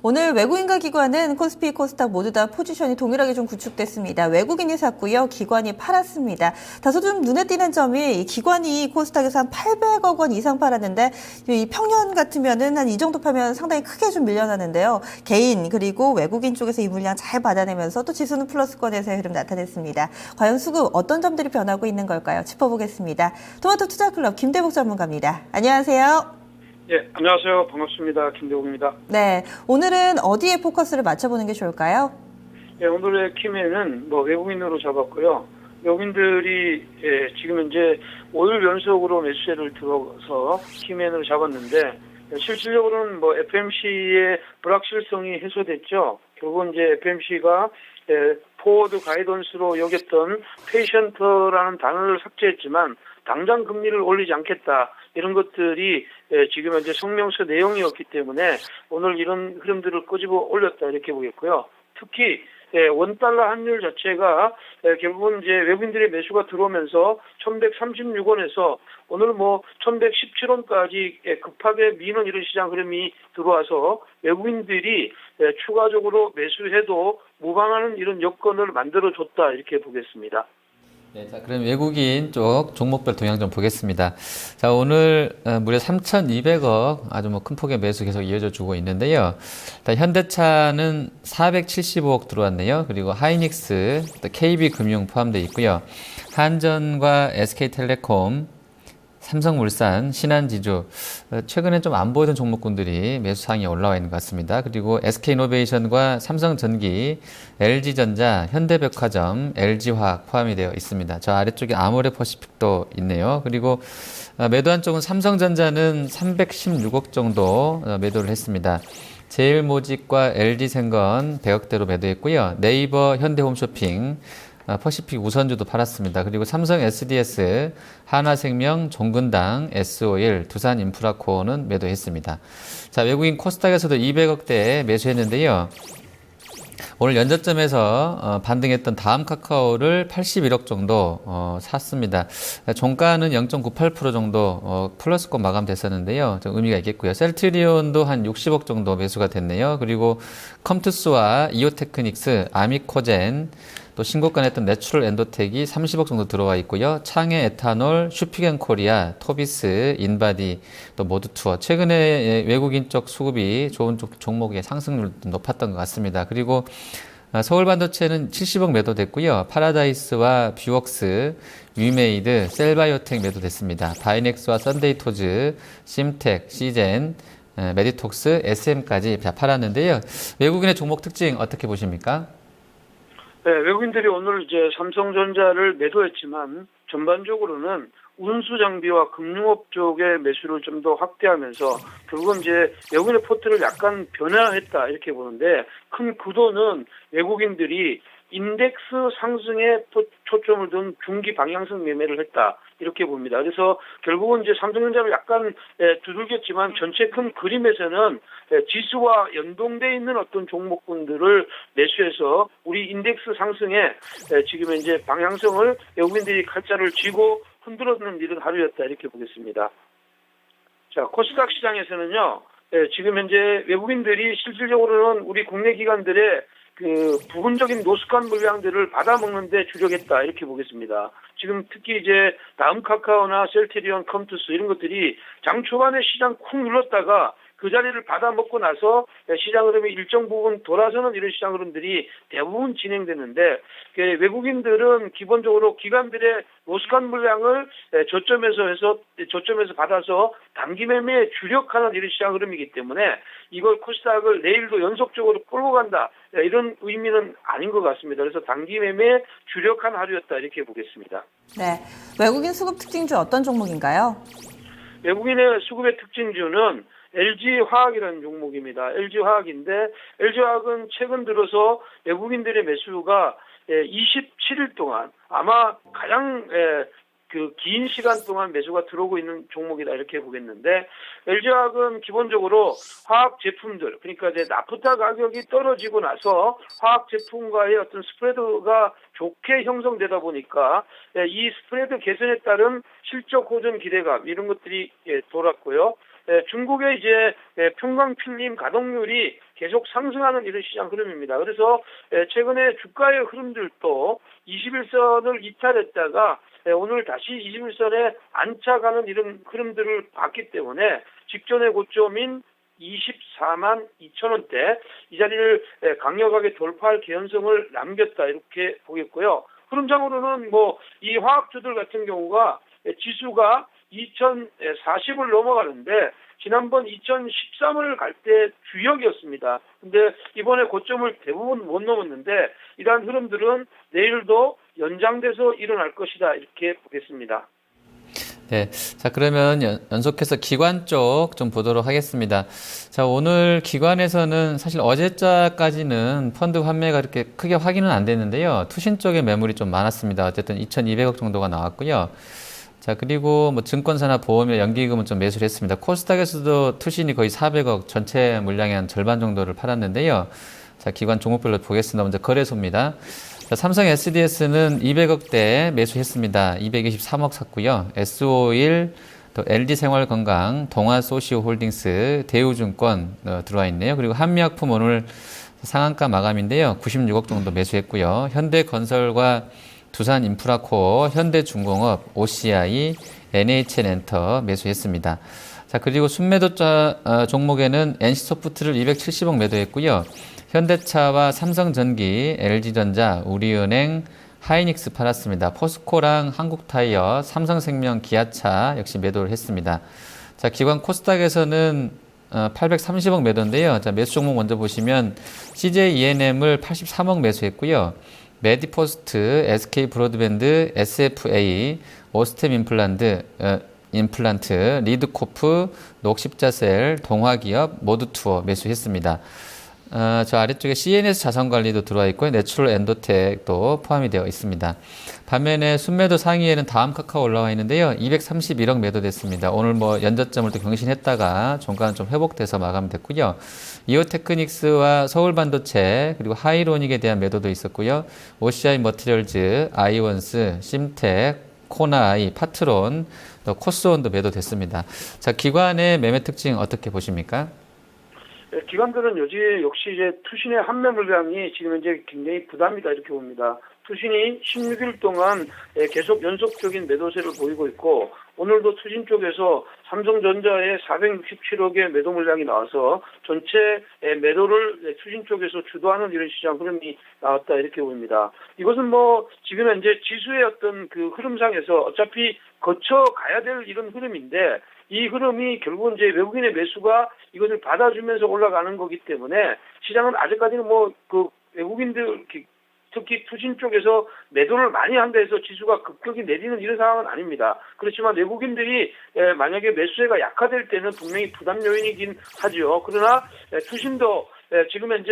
오늘 외국인과 기관은 코스피, 코스닥 모두 다 포지션이 동일하게 좀 구축됐습니다. 외국인이 샀고요. 기관이 팔았습니다. 다소 좀 눈에 띄는 점이 기관이 코스닥에서 한 800억 원 이상 팔았는데 이 평년 같으면은 한 이 정도 팔면 상당히 크게 좀 밀려나는데요. 개인 그리고 외국인 쪽에서 이 물량 잘 받아내면서 또 지수는 플러스권에서의 흐름 나타냈습니다. 과연 수급 어떤 점들이 변하고 있는 걸까요? 짚어보겠습니다. 토마토 투자클럽 김대복 전문가입니다. 안녕하세요. 예, 안녕하세요. 반갑습니다. 김대국입니다. 네, 오늘은 어디에 포커스를 맞춰보는 게 좋을까요? 예, 오늘의 키맨은 외국인으로 잡았고요. 외국인들이 지금 현재 5일 연속으로 매수세를 들어서 키맨으로 잡았는데 실질적으로는 FMC의 불확실성이 해소됐죠. 결국은 이제 FMC가 포워드 가이던스로 여겼던 페이션트라는 단어를 삭제했지만 당장 금리를 올리지 않겠다. 이런 것들이 지금 현재 성명서 내용이었기 때문에 오늘 이런 흐름들을 끄집어 올렸다 이렇게 보겠고요. 특히 원달러 환율 자체가 결국은 이제 외국인들의 매수가 들어오면서 1136원에서 오늘 1117원까지 급하게 미는 이런 시장 흐름이 들어와서 외국인들이 추가적으로 매수해도 무방하는 이런 여건을 만들어줬다 이렇게 보겠습니다. 네, 자, 그럼 외국인 쪽 종목별 동향 좀 보겠습니다. 자, 오늘 무려 3,200억 아주 큰 폭의 매수 계속 이어져 주고 있는데요. 일단 현대차는 475억 들어왔네요. 그리고 하이닉스, 또 KB금융 포함되어 있고요. 한전과 SK텔레콤, 삼성물산, 신한지주 최근에 좀 안 보이던 종목군들이 매수상에 올라와 있는 것 같습니다. 그리고 SK이노베이션과 삼성전기, LG전자, 현대백화점, LG화학 포함이 되어 있습니다. 저 아래쪽에 아모레퍼시픽도 있네요. 그리고 매도한 쪽은 삼성전자는 316억 정도 매도를 했습니다. 제일모직과 LG생건 100억대로 매도했고요. 네이버, 현대홈쇼핑, 퍼시픽 우선주도 팔았습니다. 그리고 삼성 SDS, 하나생명, 종근당, S오일, 두산인프라코어는 매도했습니다. 자, 외국인 코스닥에서도 200억대 매수했는데요. 오늘 연저점에서 반등했던 다음카카오를 81억 정도 샀습니다. 종가는 0.98% 정도 플러스권 마감됐었는데요. 좀 의미가 있겠고요. 셀트리온도 한 60억 정도 매수가 됐네요. 그리고 컴투스와 이오테크닉스, 아미코젠, 또 신고가 냈던 내추럴 엔도텍이 30억 정도 들어와 있고요. 창해 에탄올, 슈피겐코리아, 토비스, 인바디, 또 모드투어. 최근에 외국인 쪽 수급이 좋은 쪽 종목의 상승률도 높았던 것 같습니다. 그리고 서울반도체는 70억 매도됐고요. 파라다이스와 뷰웍스, 위메이드, 셀바이오텍 매도됐습니다. 바이넥스와 썬데이토즈, 심텍, 시젠, 메디톡스, SM까지 다 팔았는데요. 외국인의 종목 특징 어떻게 보십니까? 네, 외국인들이 오늘 이제 삼성전자를 매도했지만 전반적으로는 운수장비와 금융업 쪽의 매수를 좀 더 확대하면서 결국은 이제 외국인의 포트를 약간 변화했다 이렇게 보는데 큰 구도는 외국인들이 인덱스 상승에 초점을 둔 중기 방향성 매매를 했다 이렇게 봅니다. 그래서 결국은 이제 삼성전자를 약간 두들겼지만 전체 큰 그림에서는 지수와 연동돼 있는 어떤 종목군들을 매수해서 우리 인덱스 상승에 지금 이제 방향성을 외국인들이 칼자를 쥐고 흔들어주는 이런 하루였다 이렇게 보겠습니다. 자, 코스닥 시장에서는요, 지금 현재 외국인들이 실질적으로는 우리 국내 기관들의 부분적인 노숙한 물량들을 받아먹는데 주력했다 이렇게 보겠습니다. 지금 특히 이제 다음 카카오나 셀트리온, 컴투스 이런 것들이 장 초반에 시장 쿵 눌렀다가 그 자리를 받아먹고 나서 시장 흐름이 일정 부분 돌아서는 이런 시장 흐름들이 대부분 진행되는데 외국인들은 기본적으로 기관들의 노숙한 물량을 저점에서 받아서 단기 매매에 주력하는 이런 시장 흐름이기 때문에 이걸 코스닥을 내일도 연속적으로 끌고 간다 이런 의미는 아닌 것 같습니다. 그래서 단기 매매에 주력한 하루였다 이렇게 보겠습니다. 네, 외국인 수급 특징주 어떤 종목인가요? 외국인의 수급의 특징주는 LG화학이라는 종목입니다. LG화학인데 LG화학은 최근 들어서 외국인들의 매수가 27일 동안 아마 가장 긴 시간 동안 매수가 들어오고 있는 종목이다 이렇게 보겠는데 LG화학은 기본적으로 화학 제품들 그러니까 이제 나프타 가격이 떨어지고 나서 화학 제품과의 어떤 스프레드가 좋게 형성되다 보니까 이 스프레드 개선에 따른 실적 호전 기대감 이런 것들이 돌았고요. 중국의 이제 평광 필름 가동률이 계속 상승하는 이런 시장 흐름입니다. 그래서 최근에 주가의 흐름들도 21선을 이탈했다가 오늘 다시 21선에 안착하는 이런 흐름들을 봤기 때문에 직전의 고점인 24만 2천 원대 이 자리를 강력하게 돌파할 개연성을 남겼다 이렇게 보겠고요. 흐름상으로는 뭐 이 화학주들 같은 경우가 지수가 2040을 넘어가는데 지난번 2013을 갈 때 주역이었습니다. 근데 이번에 고점을 대부분 못 넘었는데 이러한 흐름들은 내일도 연장돼서 일어날 것이다 이렇게 보겠습니다. 네. 자, 그러면 연속해서 기관 쪽 좀 보도록 하겠습니다. 자, 오늘 기관에서는 사실 어제자까지는 펀드 환매가 그렇게 크게 확인은 안 됐는데요. 투신 쪽에 매물이 좀 많았습니다. 어쨌든 2,200억 정도가 나왔고요. 자, 그리고 뭐 증권사나 보험이나 연기금은 좀 매수를 했습니다. 코스닥에서도 투신이 거의 400억, 전체 물량의 한 절반 정도를 팔았는데요. 자, 기관 종목별로 보겠습니다. 먼저 거래소입니다. 자, 삼성 SDS는 200억대 매수했습니다. 223억 샀고요. S51, 또 LG생활건강, 동아소시오홀딩스, 대우증권 들어와 있네요. 그리고 한미약품 오늘 상한가 마감인데요. 96억 정도 매수했고요. 현대건설과 두산인프라코어, 현대중공업, OCI, NHN엔터 매수했습니다. 자, 그리고 순매도자 종목에는 NC소프트를 270억 매도했고요. 현대차와 삼성전기, LG전자, 우리은행, 하이닉스 팔았습니다. 포스코랑 한국타이어, 삼성생명, 기아차 역시 매도를 했습니다. 자, 기관 코스닥에서는 830억 매도인데요. 자, 매수 종목 먼저 보시면 CJ ENM을 83억 매수했고요. 메디포스트, SK 브로드밴드, SFA, 오스템 임플란트, 리드코프, 녹십자셀, 동화기업, 모두투어 매수했습니다. 저 아래쪽에 CNS 자산관리도 들어와 있고요. 내추럴 엔도텍도 포함이 되어 있습니다. 반면에 순매도 상위에는 다음 카카오 올라와 있는데요. 231억 매도됐습니다. 오늘 뭐 연저점을 또 경신했다가 종가는 좀 회복돼서 마감됐고요. 이오테크닉스와 서울반도체 그리고 하이로닉에 대한 매도도 있었고요. OCI 머티리얼즈, 아이원스, 심텍, 코나이, 파트론, 또 코스온도 매도됐습니다. 자, 기관의 매매 특징 어떻게 보십니까? 기관들은 역시 이제 투신의 환매 물량이 지금 이제 굉장히 부담이다 이렇게 봅니다. 투신이 16일 동안 계속 연속적인 매도세를 보이고 있고 오늘도 투신 쪽에서 삼성전자의 467억의 매도 물량이 나와서 전체 매도를 투신 쪽에서 주도하는 이런 시장 흐름이 나왔다 이렇게 보입니다. 이것은 뭐 지금 현재 지수의 어떤 그 흐름상에서 어차피 거쳐가야 될 이런 흐름인데 이 흐름이 결국은 이제 외국인의 매수가 이것을 받아주면서 올라가는 거기 때문에 시장은 아직까지는 뭐 그 외국인들 특히 투신 쪽에서 매도를 많이 한다 해서 지수가 급격히 내리는 이런 상황은 아닙니다. 그렇지만 외국인들이 만약에 매수세가 약화될 때는 분명히 부담 요인이긴 하죠. 그러나 투신도 지금 현재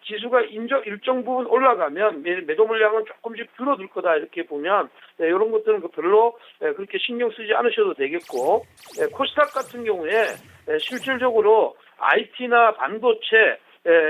지수가 일정 부분 올라가면 매도 물량은 조금씩 줄어들 거다 이렇게 보면 이런 것들은 별로 그렇게 신경 쓰지 않으셔도 되겠고 코스닥 같은 경우에 실질적으로 IT나 반도체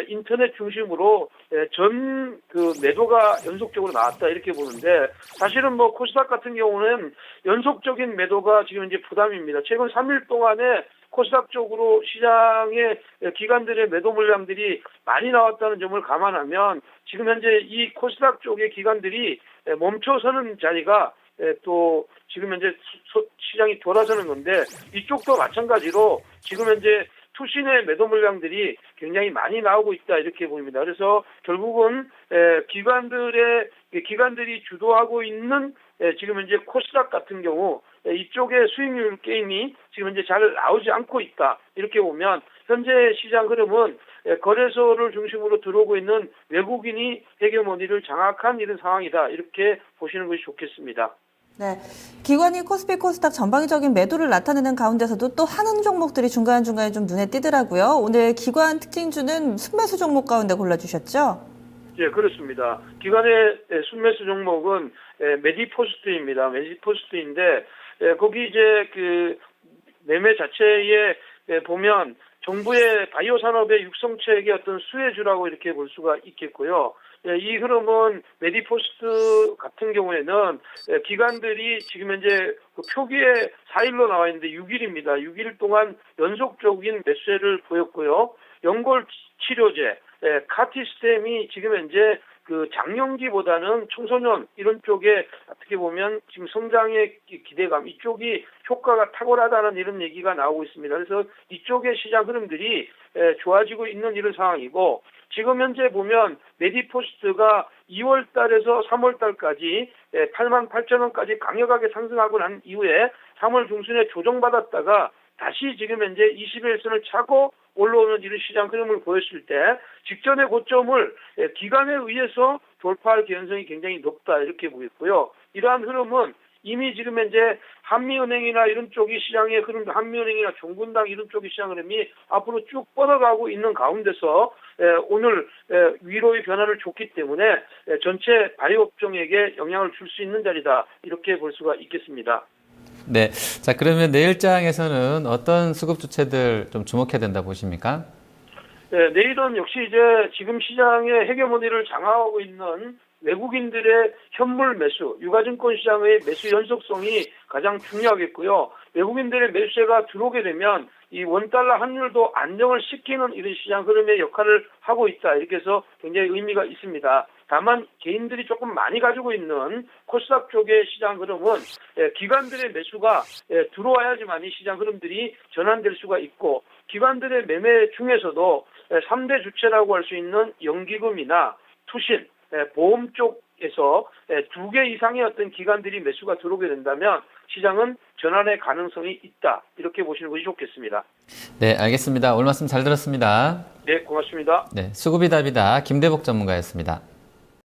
인터넷 중심으로 전 그 매도가 연속적으로 나왔다 이렇게 보는데 사실은 뭐 코스닥 같은 경우는 연속적인 매도가 지금 이제 부담입니다. 최근 3일 동안에 코스닥 쪽으로 시장의 기관들의 매도 물량들이 많이 나왔다는 점을 감안하면 지금 현재 이 코스닥 쪽의 기관들이 멈춰서는 자리가 또 지금 현재 시장이 돌아서는 건데 이쪽도 마찬가지로 지금 현재 투신의 매도 물량들이 굉장히 많이 나오고 있다 이렇게 보입니다. 그래서 결국은 기관들이 주도하고 있는 지금 현재 코스닥 같은 경우 이쪽의 수익률 게임이 지금 현재 잘 나오지 않고 있다 이렇게 보면 현재 시장 흐름은 거래소를 중심으로 들어오고 있는 외국인이 헤게모니를 장악한 이런 상황이다 이렇게 보시는 것이 좋겠습니다. 네, 기관이 코스피 코스닥 전방위적인 매도를 나타내는 가운데서도 또 하는 종목들이 중간중간에 좀 눈에 띄더라고요. 오늘 기관 특징주는 순매수 종목 가운데 골라주셨죠? 예, 그렇습니다. 기관의 순매수 종목은 메디포스트입니다. 메디포스트인데 거기 이제 그 매매 자체의 보면 정부의 바이오 산업의 육성체계 어떤 수혜주라고 이렇게 볼 수가 있겠고요. 이 흐름은 메디포스트 같은 경우에는 기관들이 지금 현재 그 표기에 4일로 나와 있는데 6일입니다. 6일 동안 연속적인 매수세를 보였고요. 연골 치료제, 카티스템이 지금 현재 그 장년기보다는 청소년 이런 쪽에 어떻게 보면 지금 성장의 기대감 이쪽이 효과가 탁월하다는 이런 얘기가 나오고 있습니다. 그래서 이쪽의 시장 흐름들이 좋아지고 있는 이런 상황이고 지금 현재 보면 메디포스트가 2월 달에서 3월 달까지 88,000원까지 강력하게 상승하고 난 이후에 3월 중순에 조정받았다가 다시 지금 현재 21선을 차고 올라오는 이런 시장 흐름을 보였을 때 직전의 고점을 기관에 의해서 돌파할 개연성이 굉장히 높다 이렇게 보겠고요. 이러한 흐름은 이미 지금 현재 한미은행이나 이런 쪽이 시장의 흐름, 한미은행이나 종군당 이런 쪽의 시장 흐름이 앞으로 쭉 뻗어가고 있는 가운데서 오늘 위로의 변화를 줬기 때문에 전체 바이오 업종에게 영향을 줄 수 있는 자리다 이렇게 볼 수가 있겠습니다. 네. 자, 그러면 내일장에서는 어떤 수급 주체들 좀 주목해야 된다 보십니까? 네, 내일은 역시 이제 지금 시장의 헤게모니를 장악하고 있는 외국인들의 현물 매수, 유가증권 시장의 매수 연속성이 가장 중요하겠고요. 외국인들의 매수세가 들어오게 되면 이 원달러 환율도 안정을 시키는 이런 시장 흐름의 역할을 하고 있다. 이렇게 해서 굉장히 의미가 있습니다. 다만 개인들이 조금 많이 가지고 있는 코스닥 쪽의 시장 흐름은 기관들의 매수가 들어와야지만 이 시장 흐름들이 전환될 수가 있고 기관들의 매매 중에서도 3대 주체라고 할 수 있는 연기금이나 투신, 보험 쪽에서 2개 이상의 어떤 기관들이 매수가 들어오게 된다면 시장은 전환의 가능성이 있다. 이렇게 보시는 것이 좋겠습니다. 네, 알겠습니다. 오늘 말씀 잘 들었습니다. 네, 고맙습니다. 네, 수급이 답이다. 김대복 전문가였습니다.